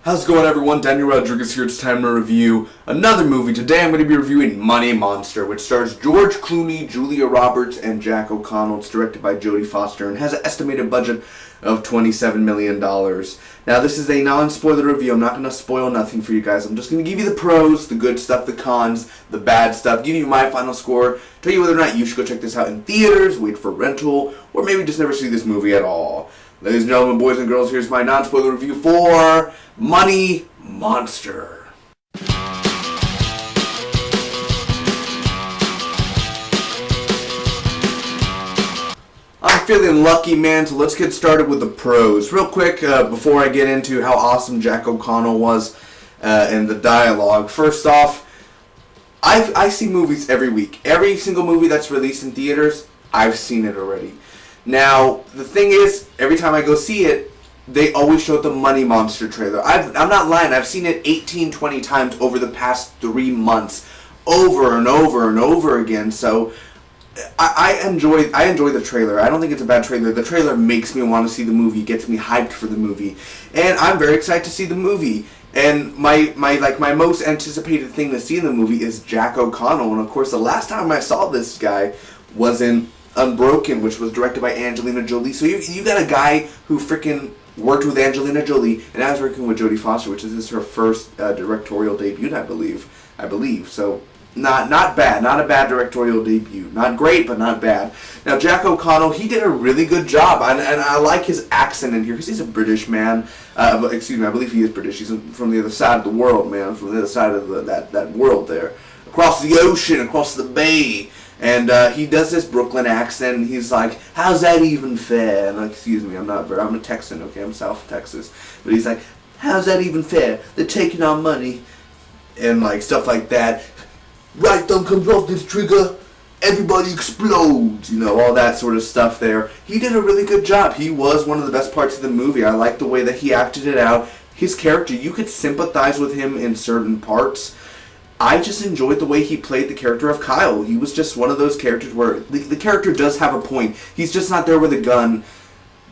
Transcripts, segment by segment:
How's it going, everyone? Daniel Rodriguez here. It's time to review another movie. Today I'm going to be reviewing Money Monster, which stars George Clooney, Julia Roberts, and Jack O'Connell. It's directed by Jodie Foster and has an estimated budget of $27 million. Now, this is a non-spoiler review. I'm not going to spoil nothing for you guys. I'm just going to give you the pros, the good stuff, the cons, the bad stuff, give you my final score, tell you whether or not you should go check this out in theaters, wait for rental, or maybe just never see this movie at all. Ladies and gentlemen, boys and girls, here's my non-spoiler review for Money Monster. I'm feeling lucky, man, so let's get started with the pros. Real quick, before I get into how awesome Jack O'Connell was and the dialogue. First off, I see movies every week. Every single movie that's released in theaters, I've seen it already. Now, the thing is, every time I go see it, they always show the Money Monster trailer. I'm not lying. I've seen it 18, 20 times over the past 3 months, over and over and over again. So, I enjoy the trailer. I don't think it's a bad trailer. The trailer makes me want to see the movie, gets me hyped for the movie, and I'm very excited to see the movie. And my most anticipated thing to see in the movie is Jack O'Connell. And of course, the last time I saw this guy was in Unbroken, which was directed by Angelina Jolie. So you got a guy who freaking worked with Angelina Jolie, and I was working with Jodie Foster, which is her first directorial debut, I believe. So not bad, not a bad directorial debut. Not great, but not bad. Now Jack O'Connell, he did a really good job, and I like his accent in here because he's a British man. Excuse me, I believe he is British. He's from the other side of the world, man, from the other side of that world there, across the ocean, across the bay. And he does this Brooklyn accent, and he's like, how's that even fair? And excuse me, I'm a Texan, okay, I'm South Texas. But he's like, how's that even fair? They're taking our money. And like, stuff like that. Right thumb comes off this trigger, everybody explodes. You know, all that sort of stuff there. He did a really good job. He was one of the best parts of the movie. I like the way that he acted it out. His character, you could sympathize with him in certain parts. I just enjoyed the way he played the character of Kyle. He was just one of those characters where the character does have a point. He's just not there with a gun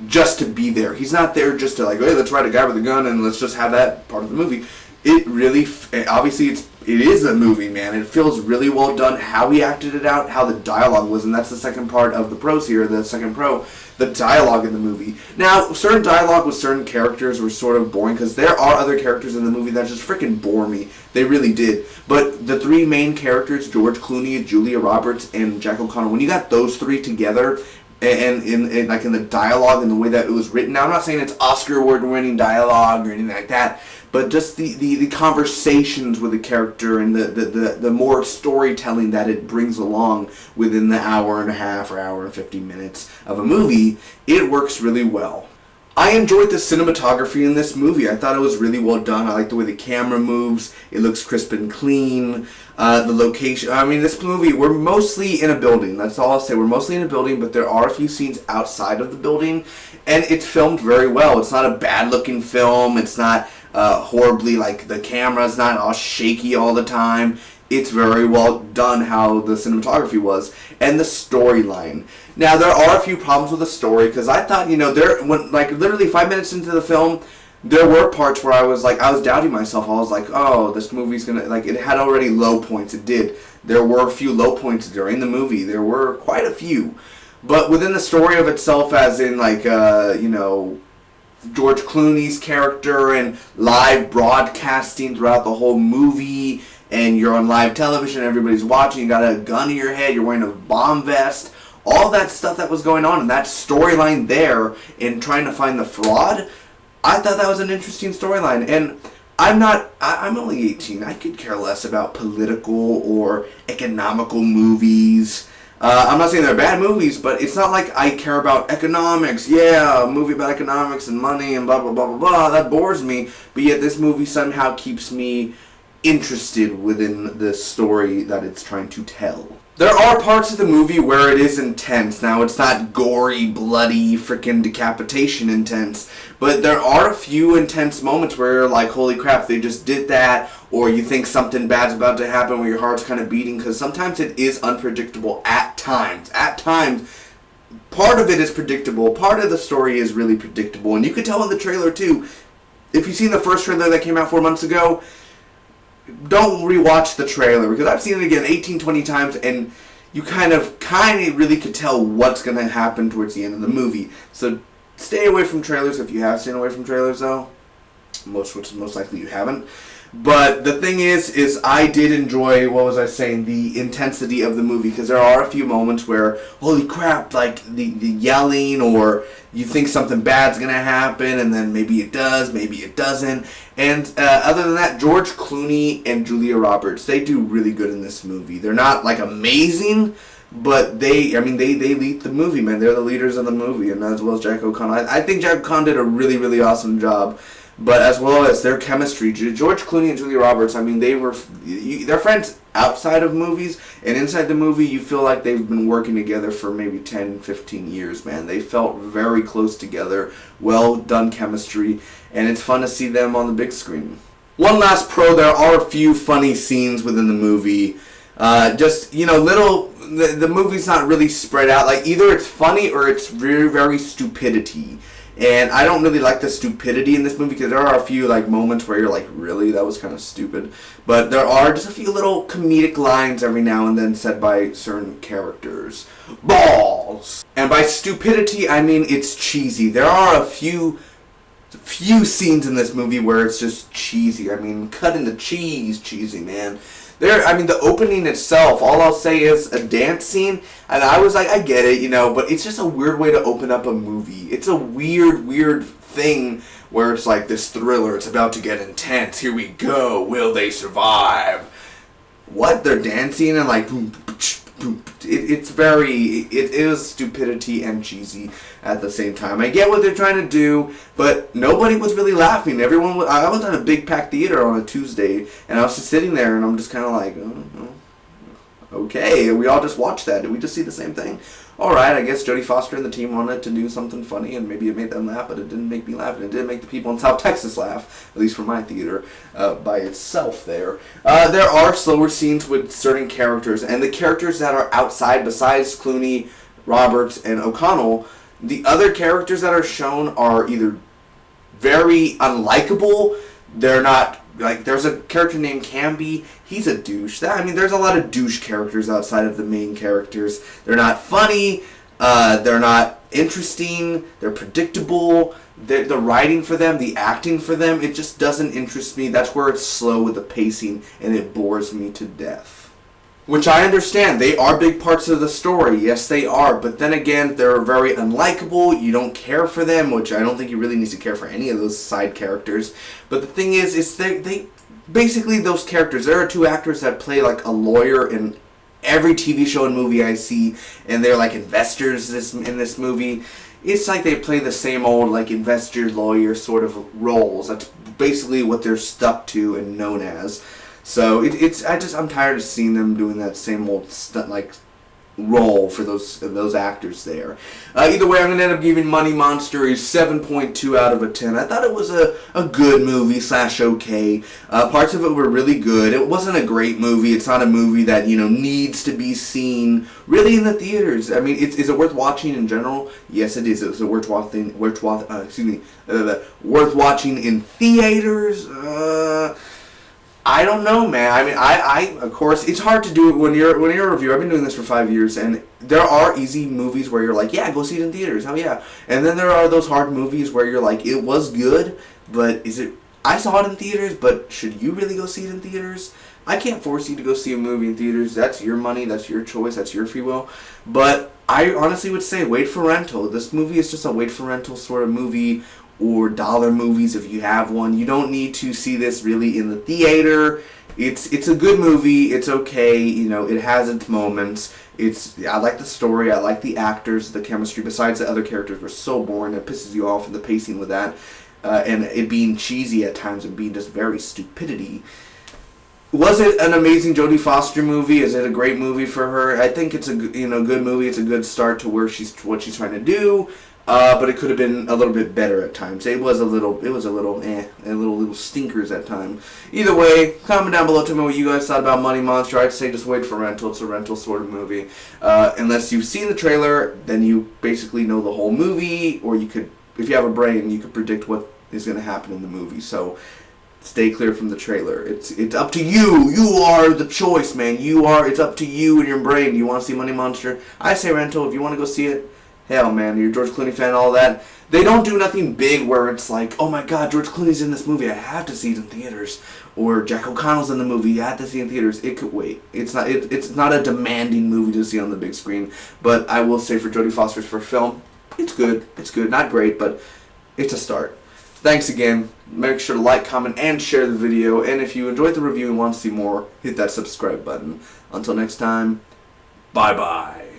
just to be there. He's not there just to like, hey, let's write a guy with a gun and let's just have that part of the movie. It really, obviously it is a movie, man. It feels really well done, how he acted it out, how the dialogue was, and that's the second part of the pros here, the second pro, the dialogue in the movie. Now, certain dialogue with certain characters were sort of boring, because there are other characters in the movie that just freaking bore me. They really did. But the three main characters, George Clooney, Julia Roberts, and Jack O'Connell, when you got those three together, and in the dialogue and the way that it was written. Now, I'm not saying it's Oscar award-winning dialogue or anything like that, but just the conversations with the character and the more storytelling that it brings along within the hour and a half or hour and 50 minutes of a movie, it works really well. I enjoyed the cinematography in this movie. I thought it was really well done. I like the way the camera moves. It looks crisp and clean. The location. I mean, this movie, we're mostly in a building. That's all I'll say. We're mostly in a building, but there are a few scenes outside of the building, and it's filmed very well. It's not a bad-looking film. It's not horribly, like, the camera's not all shaky all the time. It's very well done how the cinematography was. And the storyline. Now, there are a few problems with the story, because I thought, literally 5 minutes into the film, there were parts where I was doubting myself. I was like, oh, this movie's gonna, it had already low points. It did. There were a few low points during the movie. There were quite a few. But within the story of itself, as in, George Clooney's character and live broadcasting throughout the whole movie, and you're on live television, everybody's watching, you got a gun in your head, you're wearing a bomb vest, all that stuff that was going on, and that storyline there, in trying to find the fraud, I thought that was an interesting storyline. And I'm only 18, I could care less about political or economical movies. I'm not saying they're bad movies, but it's not like I care about economics. Yeah, a movie about economics and money and blah, blah, blah, blah, blah. That bores me. But yet this movie somehow keeps me interested within the story that it's trying to tell. There are parts of the movie where it is intense. Now, it's not gory, bloody, freaking decapitation intense, but there are a few intense moments where you're like, holy crap, they just did that, or you think something bad's about to happen where your heart's kind of beating, because sometimes it is unpredictable at times. At times, part of it is predictable, part of the story is really predictable, and you could tell in the trailer, too, if you've seen the first trailer that came out 4 months ago, don't rewatch the trailer, because I've seen it again 18, 20 times, and you kind of really could tell what's going to happen towards the end of the movie. So stay away from trailers if you have stayed away from trailers, though. Most likely you haven't. But the thing is I did enjoy, the intensity of the movie, because there are a few moments where, holy crap, like the yelling, or you think something bad's gonna happen, and then maybe it does, maybe it doesn't. And other than that, George Clooney and Julia Roberts, they do really good in this movie. They're not like amazing, but they lead the movie, man. They're the leaders of the movie, and as well as Jack O'Connell. I think Jack O'Connell did a really, really awesome job. But as well as their chemistry, George Clooney and Julia Roberts, they're friends outside of movies, and inside the movie you feel like they've been working together for maybe 10, 15 years, man. They felt very close together, well done chemistry, and it's fun to see them on the big screen. One last pro, there are a few funny scenes within the movie. The movie's not really spread out. Like, either it's funny or it's very, very stupidity. And I don't really like the stupidity in this movie, because there are a few like moments where you're like, really? That was kind of stupid. But there are just a few little comedic lines every now and then said by certain characters. Balls! And by stupidity, I mean it's cheesy. There are a few scenes in this movie where it's just cheesy. I mean, cutting the cheese cheesy, man. The opening itself, all I'll say is a dance scene, and I was like, I get it, but it's just a weird way to open up a movie. It's a weird thing where it's like this thriller, it's about to get intense, here we go, will they survive? What? They're dancing and like boom, boom. It is stupidity and cheesy at the same time. I get what they're trying to do, but nobody was really laughing. I was at a big packed theater on a Tuesday, and I was just sitting there, and I'm just kind of like, okay, we all just watched that. Did we just see the same thing? Alright, I guess Jodie Foster and the team wanted to do something funny, and maybe it made them laugh, but it didn't make me laugh, and it didn't make the people in South Texas laugh, at least for my theater, by itself there. There are slower scenes with certain characters, and the characters that are outside, besides Clooney, Roberts, and O'Connell, the other characters that are shown are either very unlikable, they're not. Like, there's a character named Camby. He's a douche. There's a lot of douche characters outside of the main characters. They're not funny. They're not interesting. They're predictable. The writing for them, the acting for them, it just doesn't interest me. That's where it's slow with the pacing, and it bores me to death. Which I understand. They are big parts of the story. Yes, they are. But then again, they're very unlikable. You don't care for them, which I don't think you really need to care for any of those side characters. But the thing is they basically, those characters, there are two actors that play like a lawyer in every TV show and movie I see, and they're like investors in this movie. It's like they play the same old like investor, lawyer sort of roles. That's basically what they're stuck to and known as. So I'm tired of seeing them doing that same old role for those actors there. Either way, I'm gonna end up giving Money Monster a 7.2 out of 10. I thought it was a good movie / okay. Parts of it were really good. It wasn't a great movie. It's not a movie that needs to be seen really in the theaters. Is it worth watching in general? Yes, it is. It's worth watching. Worth watching in theaters. I don't know, man. I of course, it's hard to do it when you're a reviewer. I've been doing this for 5 years, and there are easy movies where you're like, yeah, go see it in theaters. Hell yeah. And then there are those hard movies where you're like, it was good, but I saw it in theaters, but should you really go see it in theaters? I can't force you to go see a movie in theaters. That's your money, that's your choice, that's your free will. But I honestly would say wait for rental. This movie is just a wait for rental sort of movie, or dollar movies if you have one. You don't need to see this really in the theater. It's a good movie. It's okay. It has its moments. I like the story. I like the actors, the chemistry. Besides, the other characters were so boring. It pisses you off, and the pacing with that, and it being cheesy at times and being just very stupidity. Was it an amazing Jodie Foster movie? Is it a great movie for her? I think it's a good movie. It's a good start to what she's trying to do. But it could have been a little bit better at times. It was a little stinkers at times. Either way, comment down below, tell me what you guys thought about Money Monster. I'd say just wait for rental. It's a rental sort of movie. Unless you've seen the trailer, then you basically know the whole movie, or you could, if you have a brain, you could predict what is going to happen in the movie. So stay clear from the trailer. It's up to you. You are the choice, man. It's up to you and your brain. You want to see Money Monster? I say rental. If you want to go see it, hell, man, you're a George Clooney fan, all that. They don't do nothing big where it's like, oh my god, George Clooney's in this movie, I have to see it in theaters. Or Jack O'Connell's in the movie, you have to see it in theaters. It could wait. It's not a demanding movie to see on the big screen. But I will say for Jodie Foster's first film, it's good. It's good. Not great, but it's a start. Thanks again. Make sure to like, comment, and share the video. And if you enjoyed the review and want to see more, hit that subscribe button. Until next time, bye-bye.